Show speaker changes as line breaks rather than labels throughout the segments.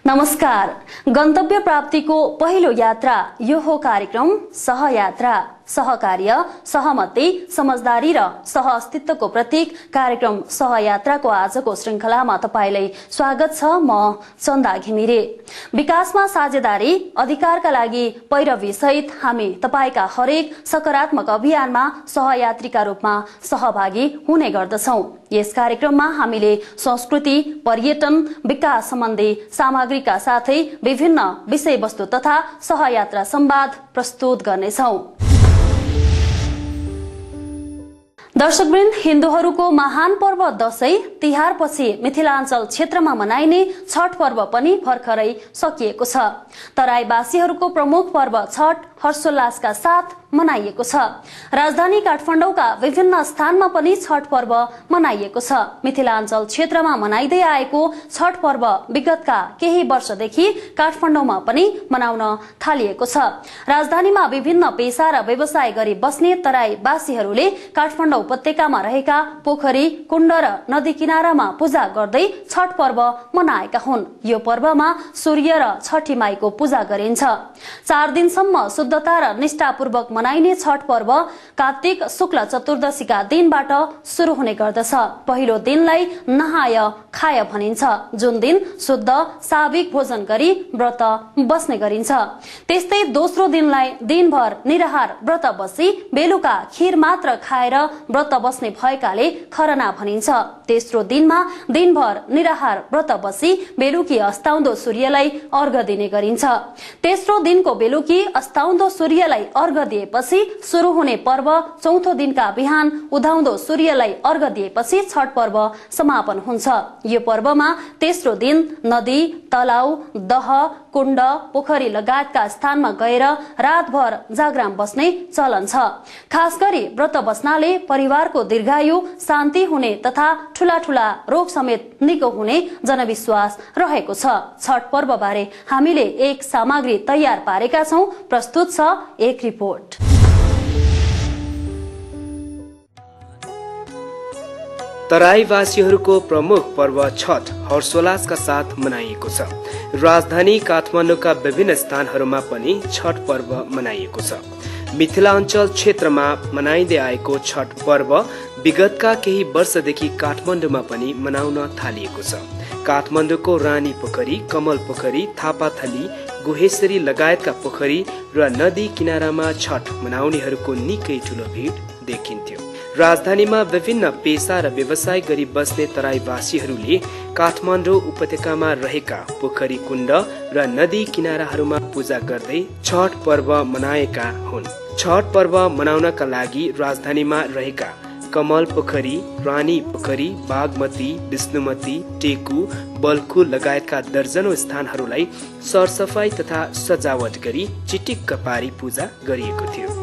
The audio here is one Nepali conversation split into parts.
नमस्कार। गन्तव्य प्राप्तिको पहिलो यात्रा यो हो कार्यक्रम सहयात्रा। सहकार्य, सहमति, समझदारी र सहअस्तित्वको प्रतीक कार्यक्रम सहयात्राको आजको श्रृंखलामा तपाईलाई स्वागत छ। म चन्दा घिमिरे। विकासमा साझेदारी, अधिकारका लागि पैरवी सहित हामी तपाईका हरेक सकारात्मक अभियानमा सहयात्रीका रूपमा सहभागी हुने गर्दछौं। यस कार्यक्रममा हामीले संस्कृति, पर्यटन, विकास सम्बन्धी सामग्रीका साथै विभिन्न विषयवस्तु तथा सहयात्रा संवाद प्रस्तुत गर्नेछौं। दर्शकवृन्द, हिन्दूहरूको महान पर्व दशैं तिहारपछि मिथिलाञ्चल क्षेत्रमा मनाइने छठ पर्व पनि भर्खरै सकिएको छ। तराईवासीहरूको प्रमुख पर्व छठ हर्षोल्लासका साथ मनाइएको छ। राजधानी काठमाडौँका विभिन्न स्थानमा पनि छठ पर्व मनाइएको छ। मिथिलाञ्चल क्षेत्रमा मनाइदै आएको छठ पर्व विगतका केही वर्षदेखि काठमाडौँमा पनि मनाउन थालिएको छ। राजधानीमा विभिन्न पेशा र व्यवसाय गरी बस्ने तराईवासीहरूले काठमाडौँ उपत्यकामा रहेका पोखरी, कुण्ड र नदी किनारामा पूजा गर्दै छठ पर्व मनाएका हुन्। यो पर्वमा सूर्य र छठी माईको पूजा गरिन्छ। 4 दिनसम्म शुद्धता र निष्ठापूर्वक मनाइने छठ पर्व कार्तिक शुक्ल चतुर्दशीका दिनबाट शुरू हुने गर्दछ। पहिलो दिनलाई नहाय खाय भनिन्छ, जुन दिन शुद्ध साविक भोजन गरी व्रत बस्ने गरिन्छ। त्यस्तै दोस्रो दिनलाई दिनभर निराहार व्रत बसी बेलुका खीर मात्र खाएर व्रत बस्ने भएकाले खरना भनिन्छ। तेस्रो दिनमा दिनभर निराहार व्रत बसी बेलुकी अस्ताउँदो सूर्यलाई अर्घ दिने गरिन्छ। तेस्रो दिनको बेलुकी अस्ताउँदो सूर्यलाई अर्घ दिएपछि शुरू हुने पर्व चौथो दिनका बिहान उदाउँदो सूर्यलाई अर्घ दिएपछि छठ पर्व समापन हुन्छ। यो पर्वमा तेस्रो दिन नदी, तलाउ, दह, कुण्ड, पोखरी लगायतका स्थानमा गएर रातभर जागराम बस्ने चलन छ। खास गरी व्रत बस्नाले परिवारको दीर्घायु, शान्ति हुने तथा ठूला ठूला रोग समेत निको हुने जनविश्वास रहेको छ। छठ पर्व बारे हामीले एक सामग्री तयार पारेका छौं। प्रस्तुत छ एक रिपोर्ट।
तराईवासीहरूको प्रमुख पर्व छठ हर्षोल्लासका साथ मनाइएको छ। राजधानी काठमाडौँका विभिन्न स्थानहरूमा पनि छठ पर्व मनाइएको छ। मिथिलाञ्चल क्षेत्रमा मनाइँदै आएको छठ पर्व विगतका केही वर्षदेखि काठमाडौँमा पनि मनाउन थालिएको छ। काठमाडौँको रानी पोखरी, कमल पोखरी, थापाथली, गुहेश्वरी लगायतका पोखरी र नदी किनारामा छठ मनाउनेहरूको निकै ठूलो भीड देखिन्थ्यो। राजधानीमा विभिन्न पेशा र व्यवसाय गरी बस्ने तराईवासीहरूले काठमाडौँ उपत्यकामा रहेका पोखरी, कुण्ड र नदी किनाराहरूमा पूजा गर्दै छठ पर्व मनाएका हुन्। छठ पर्व मनाउनका लागि राजधानीमा रहेका कमल पोखरी, रानी पोखरी, बागमती, विष्णुमती, टेकु, बल्खु लगायतका दर्जनौं स्थानहरूलाई सरसफाई तथा सजावट गरी चिटिक्क पारी पूजा गरिएको थियो।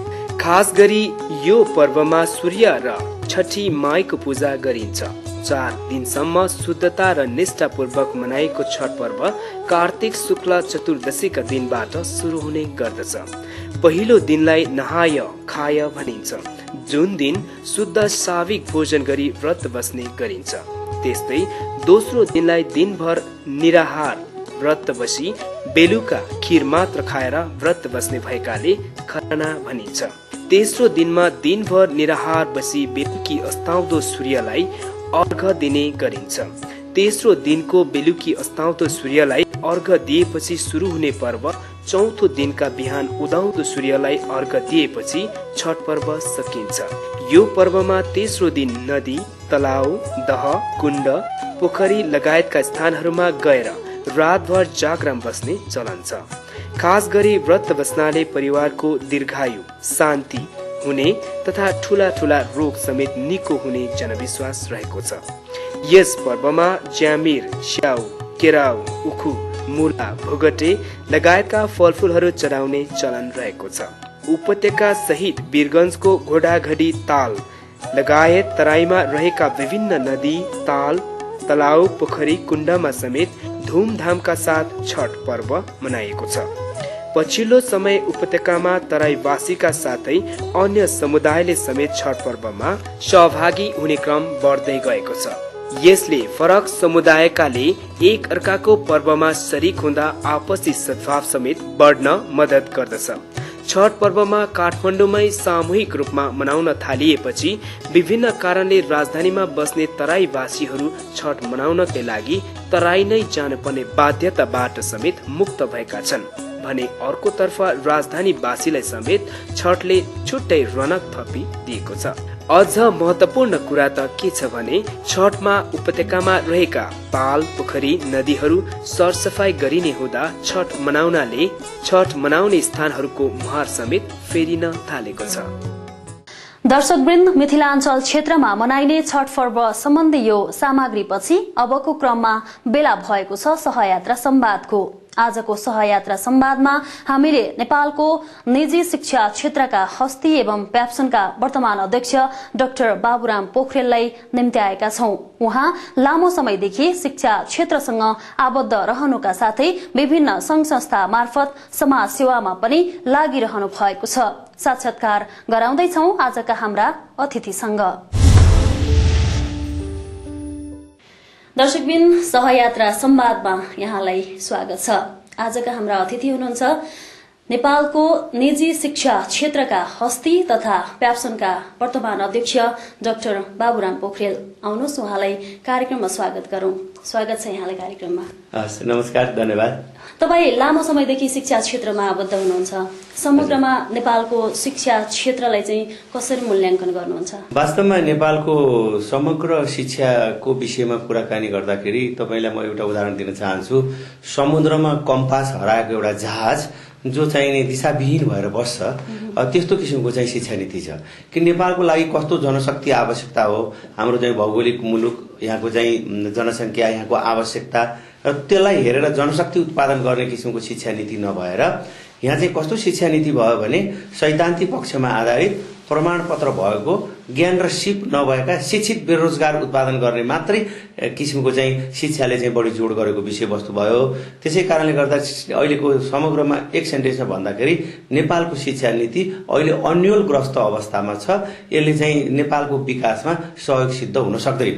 खास गरी यो पर्वमा सूर्य र छठी माईको पूजा गरिन्छ। 4 दिनसम्म शुद्धता र निष्ठापूर्वक मनाएको छठ पर्व कार्तिक शुक्ल चतुर्दशीका दिनबाट शुरू हुने गर्दछ। पहिलो दिनलाई नहाय खाय भनिन्छ, जुन दिन शुद्ध साविक भोजन गरी व्रत बस्ने गरिन्छ। त्यस्तै दोस्रो दिनलाई दिनभर निराहार व्रत बसी बेलुका खीर मात्र खाएर व्रत बस्ने भएकाले खरना भनिन्छ। तेस्रो दिनमा दिनभर निराहार बसी बेलुकी अस्ताउँदो सूर्यलाई अर्घ दिने गरिन्छ। तेस्रो दिनको बेलुकी अस्ताउँदो सूर्यलाई अर्घ दिएपछि शुरू हुने पर्व चौथो दिनका बिहान उदाउँदो सूर्यलाई अर्घ दिएपछि छठ पर्व सकिन्छ। यो पर्वमा तेस्रो दिन नदी, तलाउ, दह, कुण्ड, पोखरी लगायतका स्थानहरूमा गएर रातभर जागराम बस्ने चलन छ। खास गरी व्रत बस्नाले परिवारको दीर्घायु, शान्ति हुने तथा ठूला ठूला रोग समेत निको हुने जनविश्वास रहेको छ। यस पर्वमा ज्यामिर, स्याउ, केराउ, उखु, मुला, भोगटे लगायतका फलफूलहरू चढाउने चलन रहेको छ। उपत्यका सहित वीरगञ्जको घोडाघडी ताल लगायत तराईमा रहेका विभिन्न नदी, ताल, तलाउ, पोखरी, कुण्डमा समेत धुमधामका साथ छठ पर्व मनाइएको छ। पछिल्लो समय उपत्यकामा तराईवासीका साथै अन्य समुदायले समेत छठ पर्वमा सहभागी हुने क्रम बढ्दै गएको छ। यसले फरक समुदायकाले एक अर्काको पर्वमा शरीक हुँदा आपसी सद्भाव समेत बढ्न मद्दत गर्दछ। छठ पर्वमा काठमाडौँमै सामूहिक रूपमा मनाउन थालिएपछि विभिन्न कारणले राजधानीमा बस्ने तराईवासीहरू छठ मनाउनकै लागि तराई नै जानुपर्ने बाध्यताबाट समेत मुक्त भएका छन् भने अर्कोतर्फ राजधानीवासीलाई समेत छठले छुट्टै रनक थपी दिएको छ। अझ महत्वपूर्ण कुरा त के छ भने छठमा उपत्यकामा रहेका पाल पोखरी नदीहरू सरसफाई गरिने हुँदा छठ मनाउने स्थानहरूको मुहार समेत फेरिन थालेको छ।
दर्शकवृन्द, मिथिलाञ्चल क्षेत्रमा मनाइने छठ पर्व सम्बन्धी यो सामग्रीपछि अबको क्रममा बेला भएको छ सहयात्रा संवादको। आजको सहयात्रा संवादमा हामीले नेपालको निजी शिक्षा क्षेत्रका हस्ती एवं प्याप्सनका वर्तमान अध्यक्ष डाक्टर बाबुराम पोखरेललाई निम्त्याएका छौं। उहाँ लामो समयदेखि शिक्षा क्षेत्रसँग आबद्ध रहनुका साथै विभिन्न संघ संस्था मार्फत समाज सेवामा पनि लागिरहनु भएको छ। साक्षात्कार गराउँदैछौं आजका हाम्रा अतिथिसँग। दर्शकबिन, सहयात्रा संवादमा यहाँलाई स्वागत छ। आजका हाम्रा अतिथि हुनुहुन्छ नेपालको निजी शिक्षा क्षेत्रका हस्ती तथा प्याप्सनका वर्तमान अध्यक्ष डाक्टर बाबुराम पोखरेल। आउनुहोस् उहाँलाई कार्यक्रममा स्वागत गरौं। स्वागत छ यहाँलाई कार्यक्रममा।
नमस्कार, धन्यवाद।
तपाईँ लामो समयदेखि शिक्षा क्षेत्रमा आबद्ध हुनुहुन्छ। समग्रमा नेपालको शिक्षा क्षेत्रलाई चाहिँ कसरी मूल्याङ्कन गर्नुहुन्छ?
वास्तवमा नेपालको समग्र शिक्षाको विषयमा कुराकानी गर्दाखेरि तपाईलाई म एउटा उदाहरण दिन चाहन्छु। समुद्रमा कम्पास हराएको एउटा जहाज जो चाहिँ दिशाविहीन भएर बस्छ, त्यस्तो किसिमको चाहिँ शिक्षा नीति छ। कि नेपालको लागि कस्तो जनशक्ति आवश्यकता हो, हाम्रो चाहिँ भौगोलिक मुलुक, यहाँको चाहिँ जनसङ्ख्या, यहाँको आवश्यकता, र त्यसलाई हेरेर जनशक्ति उत्पादन गर्ने किसिमको शिक्षा नीति नभएर यहाँ चाहिँ कस्तो शिक्षा नीति भयो भने सैद्धान्तिक पक्षमा आधारित प्रमाणपत्र भएको ज्ञान र सिप नभएका शिक्षित बेरोजगार उत्पादन गर्ने मात्रै किसिमको चाहिँ शिक्षाले चाहिँ बढी जोड गरेको विषयवस्तु भयो। त्यसै कारणले गर्दा अहिलेको समग्रमा एक सेन्टेन्समा भन्दाखेरि नेपालको शिक्षा नीति अहिले अन्योलग्रस्त अवस्थामा छ। यसले चाहिँ नेपालको विकासमा सहयोग सिद्ध हुन सक्दैन।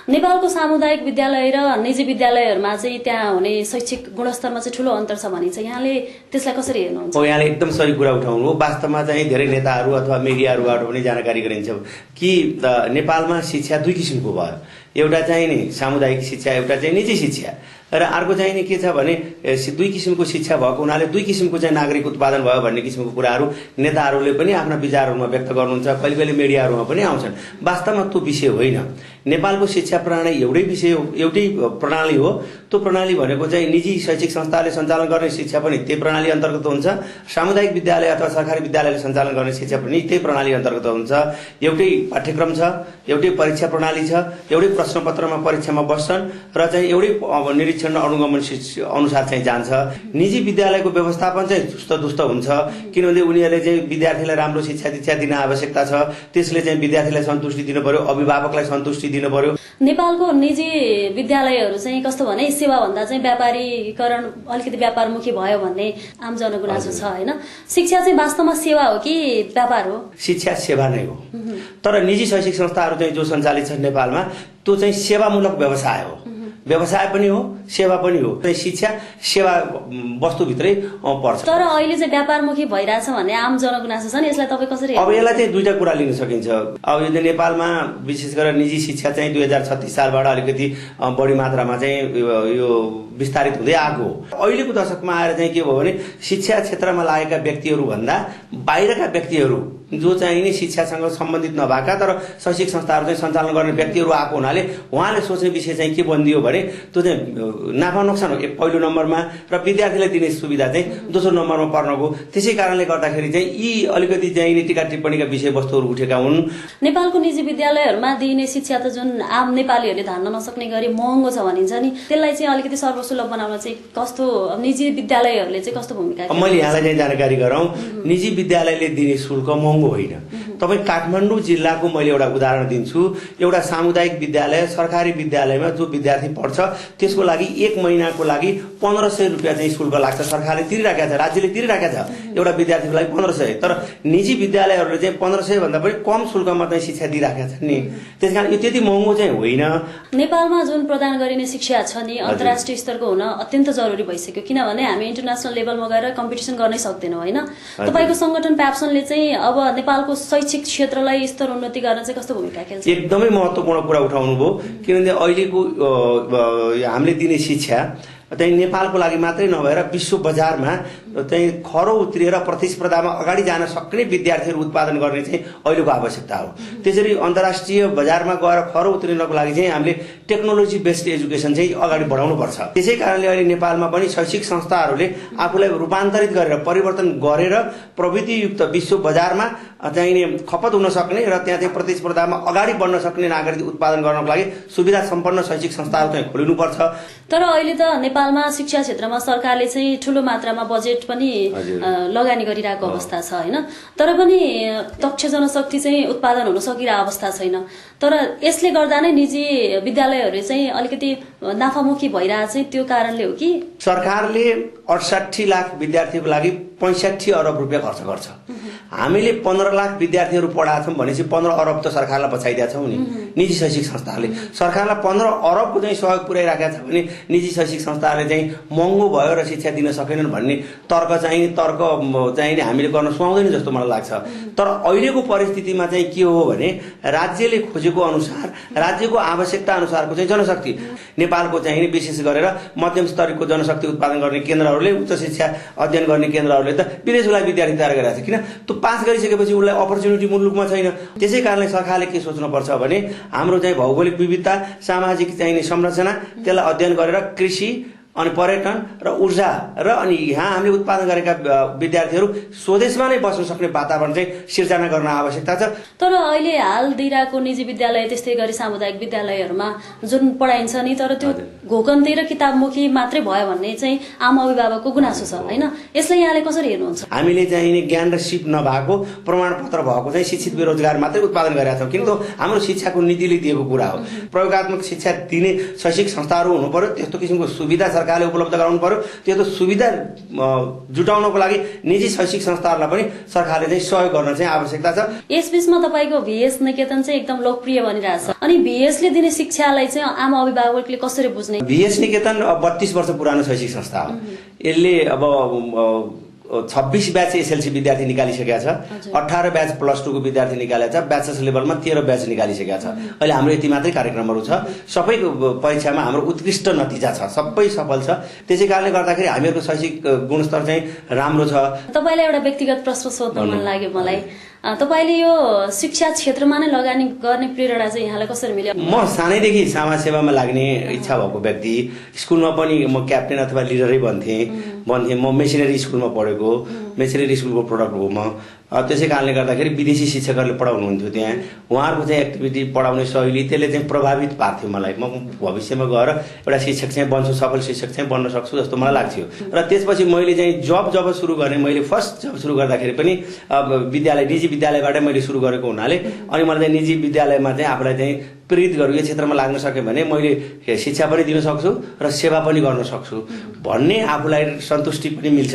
नेपालको सामुदायिक विद्यालय र निजी विद्यालयहरूमा चाहिँ त्यहाँ हुने शैक्षिक गुणस्तरमा चाहिँ ठूलो अन्तर छ भनिन्छ। यहाँले त्यसलाई कसरी हेर्नुहुन्छ?
यहाँले एकदम सही कुरा उठाउनु हो। वास्तवमा चाहिँ धेरै नेताहरू अथवा मिडियाहरूबाट पनि जानकारी गरिन्छ कि नेपालमा शिक्षा दुई किसिमको भयो। एउटा चाहिँ नि सामुदायिक शिक्षा, एउटा चाहिँ निजी शिक्षा, र अर्को चाहिँ नि के छ भने दुई किसिमको शिक्षा भएको हुनाले दुई किसिमको चाहिँ नागरिक उत्पादन भयो भन्ने किसिमको कुराहरू नेताहरूले पनि आफ्ना विचारहरूमा व्यक्त गर्नुहुन्छ, कहिले कहिले मिडियाहरूमा पनि आउँछन्। वास्तवमा त्यो विषय होइन। नेपालको शिक्षा प्रणाली एउटै प्रणाली हो। त्यो प्रणाली भनेको चाहिँ निजी शैक्षिक संस्थाले सञ्चालन गर्ने शिक्षा पनि त्यही प्रणाली अन्तर्गत हुन्छ, सामुदायिक विद्यालय अथवा सरकारी विद्यालयले सञ्चालन गर्ने शिक्षा पनि त्यही प्रणाली अन्तर्गत हुन्छ। एउटै पाठ्यक्रम छ, एउटै परीक्षा प्रणाली छ, एउटै प्रश्नपत्रमा परीक्षामा बस्छन् र चाहिँ एउटै निरीक्षण र अनुगमन अनुसार चाहिँ जान्छ। निजी विद्यालयको व्यवस्थापन चाहिँ दुष्ट हुन्छ, किनभने उनीहरूले चाहिँ विद्यार्थीलाई राम्रो शिक्षा दीक्षा दिन आवश्यकता छ। त्यसले चाहिँ विद्यार्थीलाई सन्तुष्टि दिनु पर्यो, अभिभावकलाई सन्तुष्टि दिनु पर्यो।
नेपालको निजी विद्यालयहरू चाहिँ कस्तो भने सेवा भन्दा चाहिँ व्यापारीकरण, अलिकति व्यापारमुखी भयो भन्ने आम जनगुनासो छ हैन? शिक्षा चाहिँ वास्तवमा सेवा हो कि व्यापार हो?
शिक्षा सेवा नै हो। तर निजी शैक्षिक संस्थाहरू चाहिँ जो सञ्चालित छन् नेपालमा, त्यो चाहिँ सेवामूलक व्यवसाय हो। व्यवसाय पनि हो, सेवा पनि हो। शिक्षा सेवा वस्तुभित्रै पर्छ।
तर अहिले चाहिँ व्यापारमुखी भइरहेछ भन्ने आम जनगुनासो छ नि, यसलाई तपाईँ कसरी?
अब यसलाई चाहिँ दुईटा कुरा लिन सकिन्छ। अब यो नेपालमा विशेष गरेर निजी शिक्षा चाहिँ 2036 सालबाट अलिकति बढी मात्रामा चाहिँ यो विस्तारित हुँदै आएको हो। अहिलेको दशकमा आएर चाहिँ के भयो भने शिक्षा क्षेत्रमा लागेका व्यक्तिहरू भन्दा बाहिरका व्यक्तिहरू जो चाहिँ नि शिक्षासँग सम्बन्धित नभएका तर शैक्षिक संस्थाहरू चाहिँ सञ्चालन गर्ने व्यक्तिहरू आएको हुनाले उहाँले सोच्ने विषय चाहिँ के बनिदियो भने त्यो चाहिँ नाफा नोक्सान हो पहिलो नम्बरमा, र विद्यार्थीलाई दिने सुविधा चाहिँ दोस्रो नम्बरमा पर्नको। त्यसै कारणले गर्दाखेरि चाहिँ यी अलिकति चाहिँ नि टीका टिप्पणीका विषयवस्तुहरू उठेका हुन्।
नेपालको निजी विद्यालयहरूमा दिइने शिक्षा त जुन आम नेपालीहरूले धान्न नसक्ने गरी महँगो छ भनिन्छ नि, त्यसलाई चाहिँ अलिकति सर्वसुलभ बनाउन चाहिँ कस्तो निजी विद्यालयहरूले चाहिँ कस्तो भूमिका?
मैले यहाँलाई चाहिँ जानकारी गराउँ, निजी विद्यालयले दिने शुल्क महँगो होइन। तपाईँ काठमाडौँ जिल्लाको मैले एउटा उदाहरण दिन्छु। एउटा सामुदायिक विद्यालय सरकारी विद्यालयमा जो विद्यार्थी पढ्छ त्यसको लागि 1 महिनाको लागि 1500 रुपियाँ चाहिँ शुल्क लाग्छ। सरकारले तिरिराखेको छ, राज्यले तिरिराखेको छ एउटा विद्यार्थीको लागि 1500। तर निजी विद्यालयहरूले चाहिँ 1500 भन्दा पनि कम शुल्कमा चाहिँ शिक्षा दिइराखेका छन् नि। त्यसकारण यो त्यति महँगो चाहिँ होइन।
नेपालमा जुन प्रदान गरिने शिक्षा छ नि अन्तर्राष्ट्रिय स्तरको हुन अत्यन्त जरुरी भइसक्यो, किनभने हामी इन्टरनेसनल लेभलमा गएर कम्पिटिसन गर्नै सक्दैनौ हैन। तपाईको संगठन प्याप्सनले चाहिँ अब नेपालको शैक्षिक क्षेत्रलाई स्तर उन्नति गर्न चाहिँ कस्तो भूमिका खेल्छ?
एकदमै महत्त्वपूर्ण कुरा उठाउनु भयो, किनभने अहिलेको हामीले दिने शिक्षा चाहिँ नेपालको लागि मात्रै नभएर विश्व बजारमा चाहिँ खरो उत्रिएर प्रतिस्पर्धामा अगाडि जान सक्ने विद्यार्थीहरू उत्पादन गर्ने चाहिँ अहिलेको आवश्यकता हो। त्यसरी अन्तर्राष्ट्रिय बजारमा गएर खरो उत्रिनको लागि चाहिँ हामीले टेक्नोलोजी बेस्ड एजुकेसन चाहिँ अगाडि बढाउनुपर्छ। त्यसै कारणले अहिले नेपालमा पनि शैक्षिक संस्थाहरूले आफूलाई रूपान्तरित गरेर परिवर्तन गरेर प्रविधियुक्त विश्व बजारमा चाहिने खपत हुन सक्ने र त्यहाँ चाहिँ प्रतिस्पर्धामा अगाडि बढ्न सक्ने नागरिक उत्पादन गर्नको लागि सुविधा सम्पन्न शैक्षिक संस्थाहरू चाहिँ खोलिनुपर्छ।
तर अहिले त नेपालमा शिक्षा क्षेत्रमा सरकारले चाहिँ ठूलो मात्रामा बजेट पनि लगानी गरिरहेको अवस्था छ हैन। तर पनि दक्ष जनशक्ति चाहिँ उत्पादन हुन सकिरहेको अवस्था छैन। तर यसले गर्दा नै निजी विद्यालयहरू चाहिँ अलिकति नाफामुखी भइरहेछ चाहिँ त्यो कारणले हो कि
सरकारले 68 लाख विद्यार्थीको लागि 65 अरब रुपियाँ खर्च गर्छ। हामीले 15 लाख विद्यार्थीहरू पढाएको छौँ भनेपछि 15 अरब त सरकारलाई बचाइदिएका छौँ नि निजी शैक्षिक संस्थाहरूले। सरकारलाई 15 अरबको चाहिँ सहयोग पुर्याइराखेका छ भने निजी शैक्षिक संस्थाहरूले चाहिँ महँगो भयो र शिक्षा दिन सकेनन् भन्ने तर्क चाहिँ हामीले गर्न सुहाउँदैन जस्तो मलाई लाग्छ। तर अहिलेको परिस्थितिमा चाहिँ के हो भने राज्यले खोजेको अनुसार राज्यको आवश्यकता अनुसारको चाहिँ जनशक्ति नेपालको चाहिँ विशेष गरेर मध्यम स्तरको जनशक्ति उत्पादन गर्ने केन्द्रहरूले उच्च शिक्षा अध्ययन गर्ने केन्द्रहरूले त विदेशलाई विद्यार्थी तयार गरिरहेको छ। किन त्यो पास गरिसकेपछि उसलाई अपर्च्युनिटी मुलुकमा छैन। त्यसै कारणले सरकारले के सोच्नुपर्छ भने हाम्रो चाहिँ भौगोलिक विविधता सामाजिक चाहिने संरचना त्यसलाई अध्ययन गरेर कृषि अनि पर्यटन र ऊर्जा र अनि यहाँ हामीले उत्पादन गरेका विद्यार्थीहरू स्वदेशमा नै बस्न सक्ने वातावरण चाहिँ सिर्जना गर्न आवश्यकता छ।
तर अहिले हाल दिइरहेको निजी विद्यालय त्यस्तै गरी सामुदायिक विद्यालयहरूमा जुन पढाइन्छ नि तर त्यो घोकन्ती र किताबमुखी मात्रै भयो भन्ने चाहिँ आम अभिभावकको गुनासो छ हैन। यसलाई यहाँले कसरी हेर्नुहुन्छ?
हामीले चाहिँ ज्ञान र सिप नभएको प्रमाणपत्र भएको चाहिँ शिक्षित बेरोजगार मात्रै उत्पादन गरेका छौँ। किन्तु हाम्रो शिक्षाको नीतिले दिएको कुरा हो। प्रयोगात्मक शिक्षा दिने शैक्षिक संस्थाहरू हुनु पर्यो, त्यस्तो किसिमको सुविधा सरकारले उपलब्ध गराउनु पर्यो। त्यो सुविधा जुटाउनको लागि निजी शैक्षिक संस्थाहरूलाई पनि सरकारले चाहिँ सहयोग गर्न चाहिँ आवश्यकता छ।
यसबीचमा तपाईको भीएस निकेतन चाहिँ एकदम लोकप्रिय बनिरहेछ। अनि भीएसले दिने शिक्षालाई चाहिँ आम अभिभावकले कसरी बुझ्ने?
भीएस निकेतन 32 वर्ष पुरानो शैक्षिक संस्था हो। यसले अब 26 ब्याच एसएलसी विद्यार्थी निकालिसकेका छ, 18 ब्याच प्लस 2 को विद्यार्थी निकालेको छ, ब्याचलर्स लेभलमा 13 ब्याच निकालिसकेका छ। अहिले हाम्रो यति मात्रै कार्यक्रमहरू छ। सबै परीक्षामा हाम्रो उत्कृष्ट नतिजा छ, सबै सफल छ। त्यसै कारणले गर्दाखेरि हामीहरूको शैक्षिक गुणस्तर चाहिँ राम्रो छ।
तपाईलाई एउटा व्यक्तिगत प्रश्न सोध्न मन लाग्यो मलाई। तपाईले यो शिक्षा क्षेत्रमा नै लगानी गर्ने प्रेरणा चाहिँ यहाँलाई कसरी मिल्यो?
म सानैदेखि समाज सेवामा लाग्ने इच्छा भएको व्यक्ति। स्कुलमा पनि म क्याप्टेन अथवा लिडरै बन्थेँ। म मेसिनरी स्कुलमा पढेको, मेसिनरी स्कुलको प्रोडक्ट हो म। त्यसै कारणले गर्दाखेरि विदेशी शिक्षकहरूले पढाउनुहुन्थ्यो त्यहाँ। उहाँहरूको चाहिँ एक्टिभिटी पढाउने शैली त्यसले चाहिँ प्रभावित पार्थ्यो मलाई। म भविष्यमा गएर एउटा शिक्षक चाहिँ बन्छु, सफल शिक्षक चाहिँ बन्न सक्छु जस्तो मलाई लाग्थ्यो। र त्यसपछि मैले चाहिँ जब सुरु गरेँ, मैले फर्स्ट जब सुरु गर्दाखेरि पनि विद्यालय निजी विद्यालयबाटै मैले सुरु गरेको हुनाले अनि मलाई चाहिँ निजी विद्यालयमा चाहिँ आफूलाई चाहिँ प्रेरित गरौँ, यो क्षेत्रमा लाग्न सकेँ भने मैले शिक्षा पनि दिन सक्छु र सेवा पनि गर्न सक्छु भन्ने आफूलाई सन्तुष्टि पनि मिल्छ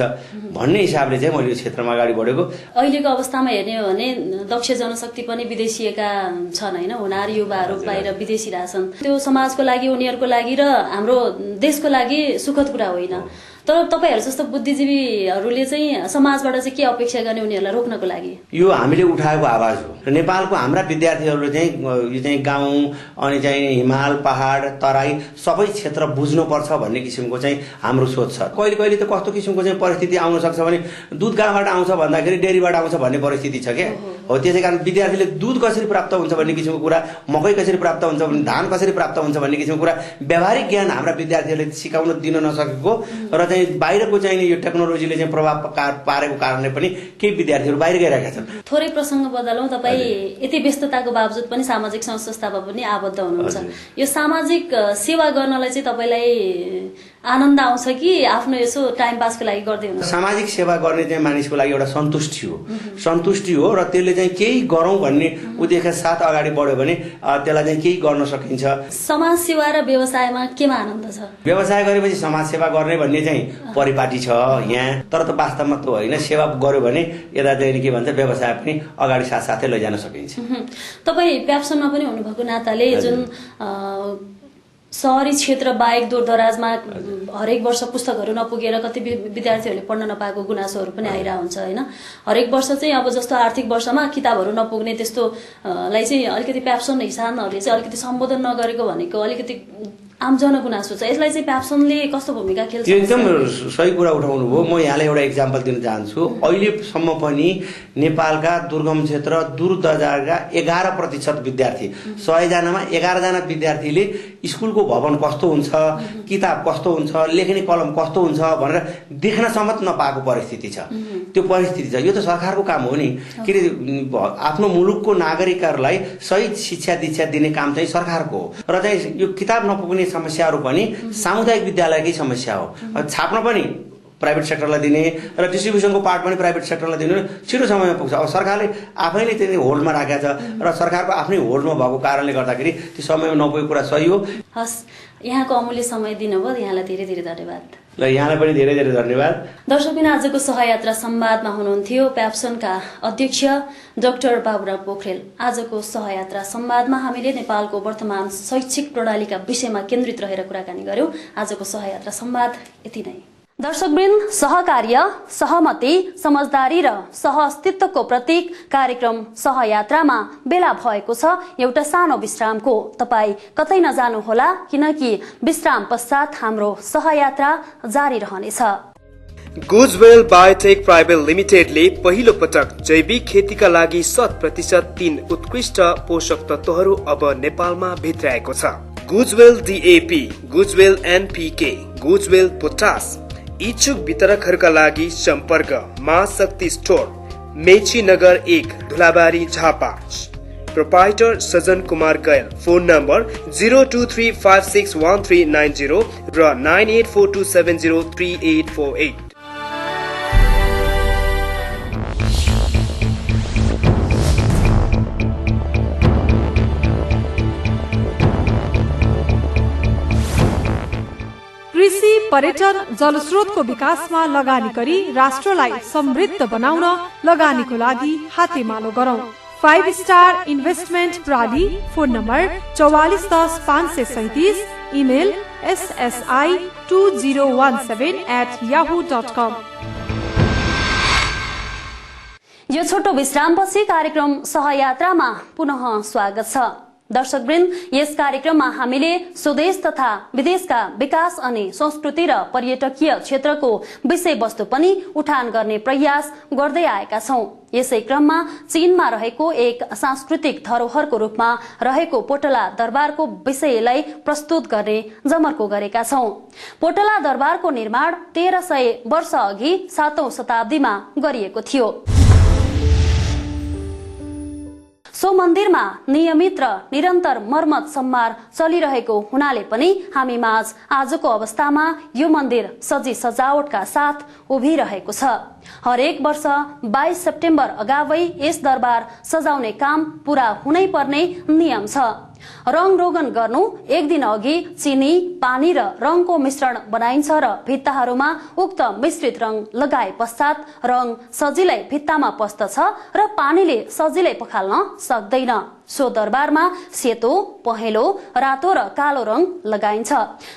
भन्ने हिसाबले चाहिँ मैले यो क्षेत्रमा अगाडि बढेको।
अहिलेको अवस्थामा हेर्ने हो भने दक्ष जनशक्ति पनि विदेशिएका छन् हैन। हुनार युवाहरू बाहिर विदेशी रहेछन्। त्यो समाजको लागि, उनीहरूको लागि र हाम्रो देशको लागि सुखद कुरा होइन। तर तपाईहरु जस्तो बुद्धिजीवीहरूले चाहिँ समाजबाट चाहिँ के अपेक्षा गर्ने उनीहरूलाई रोक्नको लागि? यो
हामीले उठाएको आवाज हो। नेपालको हाम्रा विद्यार्थीहरूले चाहिँ यो चाहिँ गाउँ अनि चाहिँ हिमाल पहाड तराई सबै क्षेत्र बुझ्नुपर्छ भन्ने किसिमको चाहिँ हाम्रो सोच छ। कहिले कहिले त कस्तो किसिमको चाहिँ परिस्थिति आउन सक्छ भने दुध कहाँबाट आउँछ भन्दाखेरि डेरीबाट आउँछ भन्ने परिस्थिति छ के हो। त्यसै कारण विद्यार्थीले दुध कसरी प्राप्त हुन्छ भन्ने किसिमको कुरा, मकै कसरी प्राप्त हुन्छ भने धान कसरी प्राप्त हुन्छ भन्ने किसिमको कुरा व्यावहारिक ज्ञान हाम्रा विद्यार्थीहरूले सिकाउन दिन नसकेको र चाहिँ बाहिरको चाहिँ यो टेक्नोलोजीले चाहिँ प्रभाव पारेको कारणले पनि केही विद्यार्थीहरू बाहिर गइरहेका छन्।
थोरै प्रसंग बदलौं। तपाई यति व्यस्तताको बावजुद पनि सामाजिक संस्थामा पनि आबद्ध हुनुहुन्छ। यो सामाजिक सेवा गर्नलाई चाहिँ तपाईलाई आनन्द आउँछ कि आफ्नो यसो टाइम पासको लागि गर्दै हुनु?
सामाजिक सेवा गर्ने चाहिँ मानिसको लागि एउटा सन्तुष्टि हो र त्यसले चाहिँ केही गरौँ भन्ने उद्देश्यका साथ अगाडि बढ्यो भने त्यसलाई चाहिँ केही गर्न सकिन्छ।
समाज सेवा र व्यवसायमा केमा आनन्द छ?
व्यवसाय गरेपछि समाज सेवा गर्ने भन्ने चाहिँ परिपाटी छ यहाँ, तर त वास्तवमा त होइन। सेवा गर्यो भने यता चाहिँ के भन्छ व्यवसाय पनि अगाडि साथसाथै लैजान सकिन्छ।
तपाईँ प्याप्सनमा पनि हुनुभएको नाताले जुन शहरी क्षेत्र बाहेक दूरदराजमा हरेक वर्ष पुस्तकहरू नपुगेर कति विद्यार्थीहरूले पढ्न नपाएको गुनासोहरू पनि आइरहेको हुन्छ होइन? हरेक वर्ष चाहिँ अब जस्तो आर्थिक वर्षमा किताबहरू नपुग्ने त्यस्तोलाई चाहिँ अलिकति प्याप्सन हिसाबहरूले चाहिँ अलिकति सम्बोधन नगरेको भनेको अलिकति आम जनगुनासो छ। यसलाई चाहिँ प्याप्सनले कस्तो भूमिका खेल्छ?
एकदम सही कुरा उठाउनु भयो। म यहाँलाई एउटा इक्जाम्पल दिन चाहन्छु। अहिलेसम्म पनि नेपालका दुर्गम क्षेत्र दूरदराजका 11% विद्यार्थी, 100 जनामा 11 जना विद्यार्थीले स्कुलको भवन कस्तो हुन्छ, किताब कस्तो हुन्छ, लेख्ने कलम कस्तो हुन्छ भनेर देख्न समेत नपाएको परिस्थिति छ। त्यो परिस्थिति छ। यो त सरकारको काम हो नि। के अरे आफ्नो मुलुकको नागरिकहरूलाई सही शिक्षा दीक्षा दिने काम चाहिँ सरकारको हो। र चाहिँ यो किताब नपुग्ने समस्याहरू पनि सामुदायिक विद्यालयकै समस्या हो। छाप्न पनि प्राइभेट सेक्टरलाई दिने र डिस्ट्रिब्युसनको पार्ट पनि प्राइभेट सेक्टरलाई दिने, छिटो समयमा पुग्छ। अब सरकारले आफैले त्यसले होल्डमा राखेको छ र सरकारको आफ्नै होल्डमा भएको कारणले गर्दाखेरि त्यो समयमा नपुगेको कुरा सही हो।
हस्, यहाँको अमूल्य समय दिनुभयो, यहाँलाई धेरै धेरै धन्यवाद।
ल यहाँलाई पनि धेरै धेरै धन्यवाद।
दर्शकबिन आजको सहयात्रा संवादमा हुनुहुन्थ्यो प्याप्सनका अध्यक्ष डाक्टर बाबुराम पोखरेल। आजको सहयात्रा संवादमा हामीले नेपालको वर्तमान शैक्षिक प्रणालीका विषयमा केन्द्रित रहेर कुराकानी गर्यौं। आजको सहयात्रा संवाद यति नै। दर्शकवृन्द, सहकार्य, सहमति, समझदारी र सहअस्तित्वको प्रतीक कार्यक्रम सहयात्रामा बेला भएको छ एउटा सानो विश्रामको। तपाईँ कतै नजानुहोला, किनकि विश्राम पश्चात हाम्रो सहयात्रा जारी रहनेछ।
गुजवेल बायोटेक प्राइवेट लिमिटेडले पहिलो पटक जैविक खेतीका लागि 100% 3 उत्कृष्ट पोषक तत्वहरू अब नेपालमा भित्राएको छ। गुजवेल डीएपी, गुजवेल एनपीके, गुजवेल पोटास। इच्छुक वितरकहरूका लागि सम्पर्क महाशक्ति स्टोर, मेची नगर 1, धुलाबारी, झापा। प्रोप्राइटर सजन कुमार गैल। फोन नम्बर 0235613990 र 9842703848।
कृषि, पर्यटन, जलस्रोतको विकासमा लगानी गरी राष्ट्रलाई समृद्ध बनाउन लगानीको लागि हातेमालो गरौं। 5 स्टार इन्भेस्टमेन्ट प्रणाली। Phone number 4410 537, email ssi2017@yahoo.com।
यो छोटो विश्रामपछि कार्यक्रम सहयात्रामा पुनः स्वागत छ। दर्शकवृन्द, यस कार्यक्रममा हामीले स्वदेश तथा विदेशका विकास अनि संस्कृति र पर्यटकीय क्षेत्रको विषयवस्तु पनि उठान गर्ने प्रयास गर्दै आएका छौं। यसै क्रममा चीनमा रहेको एक सांस्कृतिक धरोहरको रूपमा रहेको पोटला दरबारको विषयलाई प्रस्तुत गर्ने जमर्को गरेका छौं। पोटला दरबारको निर्माण 1300 वर्ष अघि 7औं शताब्दीमा गरिएको थियो। सो मन्दिरमा नियमित र निरन्तर मर्मत सम्मार चलिरहेको हुनाले पनि हामी माझ आजको अवस्थामा यो मन्दिर सजी सजावटका साथ उभिरहेको छ। हरेक वर्ष 22 सेप्टेम्बर अगावै यस दरबार सजाउने काम पूरा हुनै पर्ने नियम छ। रङ रोगन गर्नु एक दिन अघि चिनी, पानी र रङको मिश्रण बनाइन्छ र भित्ताहरूमा उक्त मिश्रित रङ लगाए पश्चात रङ सजिलै भित्तामा पस्दछ र पानीले सजिलै पखाल्न सक्दैन। सो दरबारमा सेतो, पहेँलो, रातो र कालो रङ लगाइन्छ।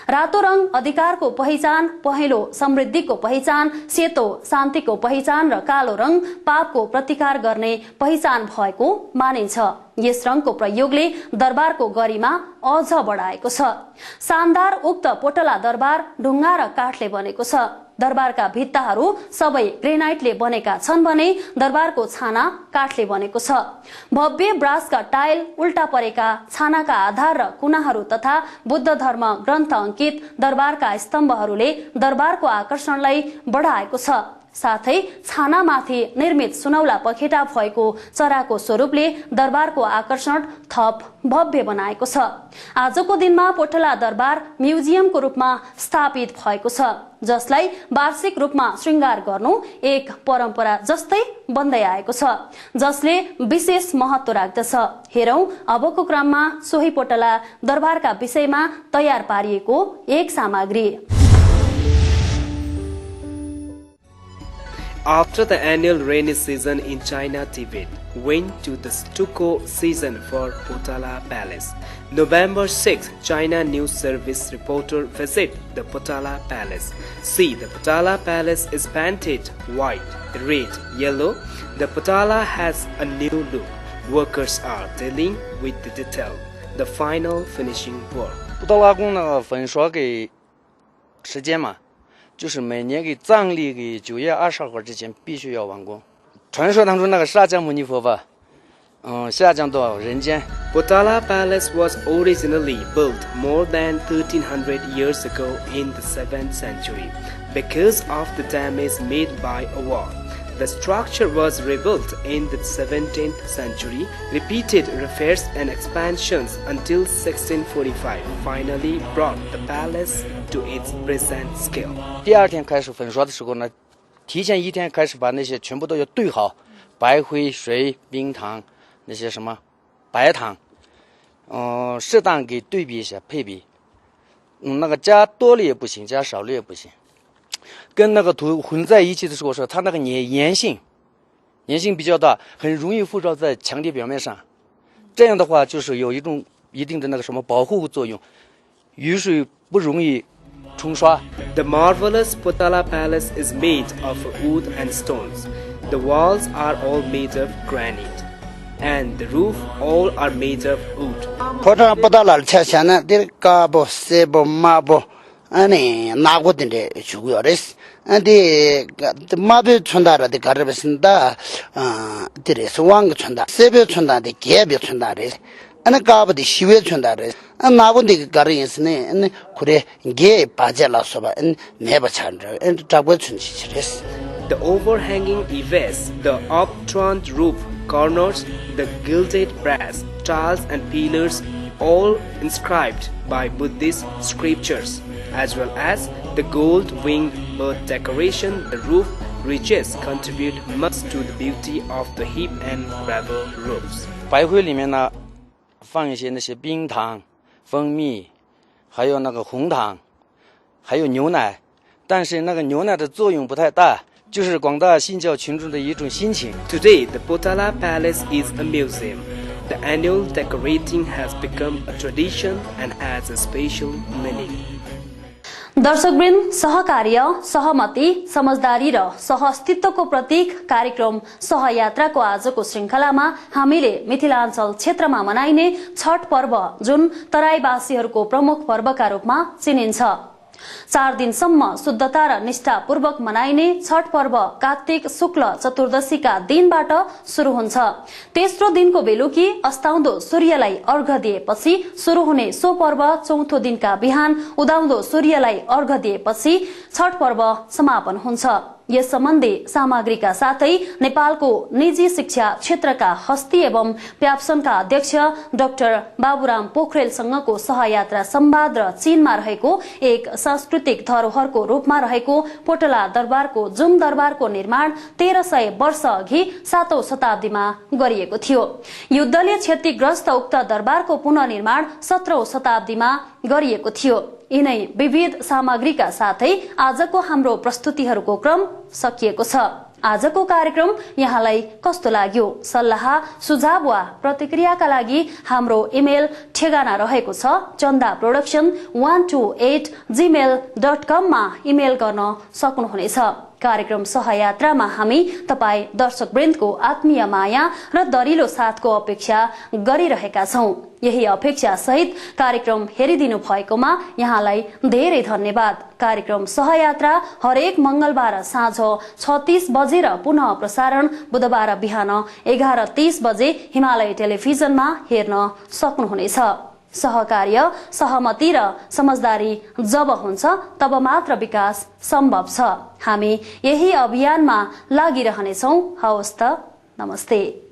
रातो रङ अधिकारको पहिचान, पहेँलो समृद्धिको पहिचान, सेतो शान्तिको पहिचान र कालो रङ पापको प्रतिकार गर्ने पहिचान भएको मानिन्छ। यस रङको प्रयोगले दरबारको गरिमा अझ बढाएको छ। शानदार उक्त पोटला दरबार ढुङ्गा र काठले बनेको छ। दरबारका भित्ताहरू सबै ग्रेनाइटले बनेका छन् भने दरबारको छाना काठले बनेको छ। भव्य ब्रासका टाइल, उल्टा परेका छानाका आधार र कुनाहरू तथा बुद्ध धर्म ग्रन्थ अंकित दरबारका स्तम्भहरूले दरबारको आकर्षणलाई बढाएको छ। साथै छानामाथि निर्मित सुनौला पखेटा भएको चराको स्वरूपले दरबारको आकर्षण थप भव्य बनाएको छ। आजको दिनमा पोटला दरबार म्युजियमको रूपमा स्थापित भएको छ, जसलाई वार्षिक रूपमा श्रृंगार गर्नु एक परम्परा जस्तै बन्दै आएको छ, जसले विशेष महत्व राख्दछ। हेरौं अबको क्रममा सोही पोटला दरबारका विषयमा तयार पारिएको एक सामग्री।
After the annual rainy season in China, Tibet went to the stucco season for Potala Palace. November 6, China News Service reporter visit the Potala Palace. See, the Potala Palace is painted white, red, yellow. The Potala has a new look. Workers are dealing with the detail, the final finishing work.
布达拉宫那个粉刷给时间嘛，就是每年给藏历给9月20号之前必须要完工。传说当中那个释迦牟尼佛吧，下降到人间。
Potala Palace was originally built more than 1300 years ago in the 7th century because of the damage made by a war. The structure was rebuilt in the 17th century, repeated repairs and expansions until 1645 finally brought the palace to its present scale.
第二天开始粉刷的时候呢，提前1天开始把那些全部都要兑好，白灰、水、冰糖那些什么白糖，适当给对比一下配比，那个加多了也不行，加少了也不行。 跟那个土混在一起的时候，说它那个粘性比较大，很容易附着在墙体表面上。这样的话，就是有一定的那个什么保护作用，雨水不容易冲刷。
The marvelous Potala Palace is made of wood and stones. The walls are all made of granite, and the roof all are made of wood.
Potala chachana dir kabo sebo mabo. 아니 나고든데 주고요레스 안데 마베 촌다라 데 가르베신다 데레스 왕 촌다 세베 촌다데 개베 촌다레 아니 가버디 시웨 촌다레 나고데 가르인스네 아니 그래 게 바젤라소바 네버 찬저 엔 잡고 춘치레스.
The overhanging eaves, the upturned roof corners, the gilded brass, tiles and pillars, all inscribed by Buddhist scriptures, as well as the gold-winged bird decoration. The roof ridges contribute much to the beauty of the heap and gravel roofs.
白灰里面呢，放一些那些冰糖、蜂蜜，还有那个红糖，还有牛奶，但是那个牛奶的作用不太大，就是广大信教群众的一种心情。
Today, the Potala Palace is a museum. The annual decorating has become a tradition and has a special meaning.
दर्शकवृन्द, सहकार्य, सहमति, समझदारी र सहअस्तित्वको प्रतीक कार्यक्रम सहयात्राको आजको श्रृंखलामा हामीले मिथिलाञ्चल क्षेत्रमा मनाइने छठ पर्व जुन तराईवासीहरूको प्रमुख पर्वका रूपमा चिनिन्छ। 4 दिनसम्म शुद्धता र निष्ठापूर्वक मनाइने छठ पर्व कार्तिक शुक्ल चतुर्दशीका दिनबाट शुरू हुन्छ। तेस्रो दिनको बेलुकी अस्ताउँदो सूर्यलाई अर्घ दिएपछि शुरू हुने सो पर्व चौथो दिनका बिहान उदाउँदो सूर्यलाई अर्घ दिएपछि छठ पर्व समापन हुन्छ। यस सम्बन्धी सामग्रीका साथै नेपालको निजी शिक्षा क्षेत्रका हस्ती एवं प्याप्सनका अध्यक्ष डाक्टर बाबुराम पोखरेलसँगको सहयात्रा संवाद र चीनमा रहेको एक सांस्कृतिक धरोहरको रूपमा रहेको पोटला दरबारको जुम दरबारको निर्माण 1300 वर्ष अघि 7औं शताब्दीमा गरिएको थियो। युद्धले क्षतिग्रस्त उक्त दरबारको पुनर्निर्माण 17औं शताब्दीमा गरिएको थियो। यिनै विविध सामग्रीका साथै आजको हाम्रो प्रस्तुतिहरूको क्रम सकिएको छ। आजको कार्यक्रम यहाँलाई कस्तो लाग्यो? सल्लाह, सुझाव वा प्रतिक्रियाका लागि हाम्रो इमेल ठेगाना रहेको छ chandaproduction128@gmail.com मा इमेल गर्न सक्नुहुनेछ। कार्यक्रम सहयात्रामा हामी तपाई दर्शकवृन्दको आत्मीय माया र दरिलो साथको अपेक्षा गरिरहेका छौं। यही अपेक्षा सहित कार्यक्रम हेरिदिनु भएकोमा यहाँलाई धेरै धन्यवाद। कार्यक्रम सहयात्रा हरेक मंगलबार साँझ 6:30 बजे र पुनः प्रसारण बुधबार बिहान 11:30 बजे हिमालय टेलिभिजनमा हेर्न सक्नुहुनेछ। सहकार्य, सहमति र समझदारी जब हुन्छ तब मात्र विकास सम्भव छ। हामी यही अभियानमा लागिरहनेछौँ। हवस् त, नमस्ते।